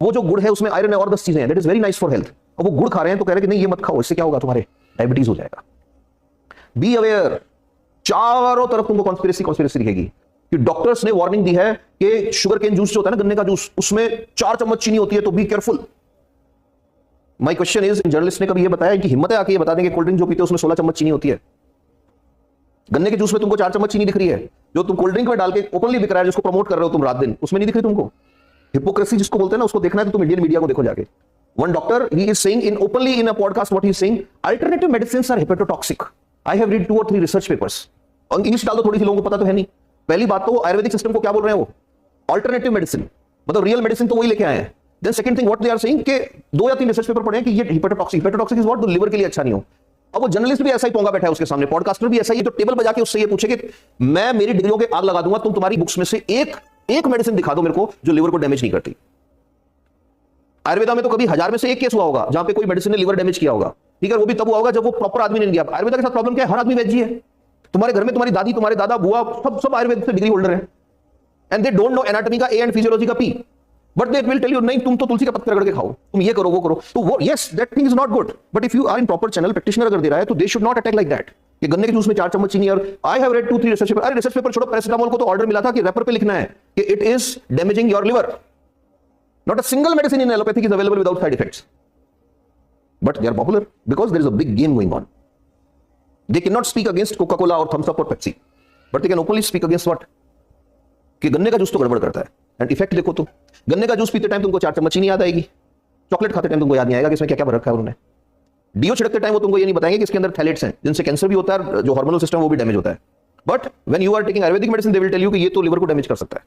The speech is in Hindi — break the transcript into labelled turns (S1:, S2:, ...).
S1: वो जो गुड़ है उसमें आयरन है और 10 चीजें हैं, that is very nice for health, और वो गुड़ खा रहे हैं तो कह रहे हैं कि नहीं ये मत खाओ, इससे क्या होगा, तुम्हारे डायबिटीज हो जाएगा। बी अवेयर, चारों तरफ तुमको कॉन्स्पिरेसी दिखेगी कि डॉक्टर्स ने वार्निंग दी है कि शुगर केन जूस जो होता है ना, गन्ने का जूस, उसमें 4 चम्मच चीनी होती है, तो be careful. My question is, journalist ने कभी ये बताया, इनकी हिम्मत है आके ये बता दें कि कोल्ड ड्रिंक जो पीते हो उसमें 16 चम्मच चीनी होती है। गन्ने के जूस में तुमको 4 चम्मच चीनी दिख रही है, जो तुम कोल्ड ड्रिंक में डाल के ओपनली बिक रहा है, जिसको प्रमोट कर रहे हो तुम रात दिन, उसमें नहीं दिख रही तुमको। हिपोक्रेसी जिसको बोलते हैं ना, उसको देखना है तो तुम इंडियन मीडिया को देखो जाके। One doctor, he is saying in openly in a podcast, what he is saying, alternative medicines are hepatotoxic. I have read 2 और 3 रिसर्च पेपर्स। और इंग्लिश डाल दो थोड़ी सी, लोगों को पता तो है नहीं। पहली बात तो आयुर्वेदिक सिस्टम को क्या बोल रहे हैं वो, अल्टरनेटिव मेडिसिन, मतलब रियल मेडिसिन तो वही लेके आए हैं। Then second thing what they are saying कि 2 या 3 रिसर्च पेपर पढ़े हैं कि ये हेपेटोटॉक्सिक इज व्हाट, तो लिवर के लिए अच्छा नहीं हो। अब वो जर्नलिस्ट भी ऐसा ही पोंगा बैठा है उसके सामने, पॉडकास्टर भी ऐसा ही, तो टेबल बजा के उससे ये पूछे कि मैं मेरी डिग्रियों के आग लगा दूंगा, तुम तुम्हारी बुक्स में से एक मेडिसिन दिखा दो मेरे को जो लिवर को डैमेज नहीं करती। आयुर्वेदा में तो कभी 1000 में से 1 केस हुआ होगा जहां पे कोई मेडिसिन ने लिवर डैमेज किया होगा, ठीक है, वो भी तब हुआ होगा जब वो प्रॉपर आदमी ने दिया। आयुर्वेदा के साथ प्रॉब्लम क्या है, हर आदमी वेजी है। तुम्हारे घर में तुम्हारी दादी, तुम्हारे दादा, बुआ, सब आयुर्वेद से डिग्री होल्डर है, and they don't know anatomy का ए एंड फिजियोलॉजी का P, but they will tell you नहीं तुम तो तुलसी का पत्ता रगड़ के खाओ, तुम ये करो वो करो। तो वो yes that thing is not good, but if you are in proper channel, practitioner अगर दे रहा है तो they should not attack like that कि गन्ने के जूस में 4 चम्मच चीनी। और I have read 2-3 research paper, अरे रिसर्च पेपर छोड़ो, पैरासिटामोल को तो ऑर्डर मिला था कि रैपर पे लिखना है कि it is damaging your liver. Not a single medicine in allopathic is available without side effects, but they are popular because there is a big game going on. They can not speak against Coca Cola और थम्स अप और Pepsi, but they can openly speak against what, कि गन्ने का जूस तो गड़बड़ करता है। एंड इफेक्ट देखो तो, गन्ने का जूस पीते टाइम तुमको 4 चम्मच चीनी याद आएगी, चॉकलेट खाते टाइम तुमको याद नहीं आएगा कि इसमें क्या क्या भर रखा है उन्होंने। डीओ छिड़कते टाइम वो तुमको ये नहीं बताएंगे कि इसके अंदर थैलेट्स हैं जिनसे कैंसर भी होता है, जो हार्मोनल सिस्टम वो भी डैमेज होता है। But when you are taking Ayurvedic medicine they will tell you कि ये तो लिवर को डैमेज कर सकता है।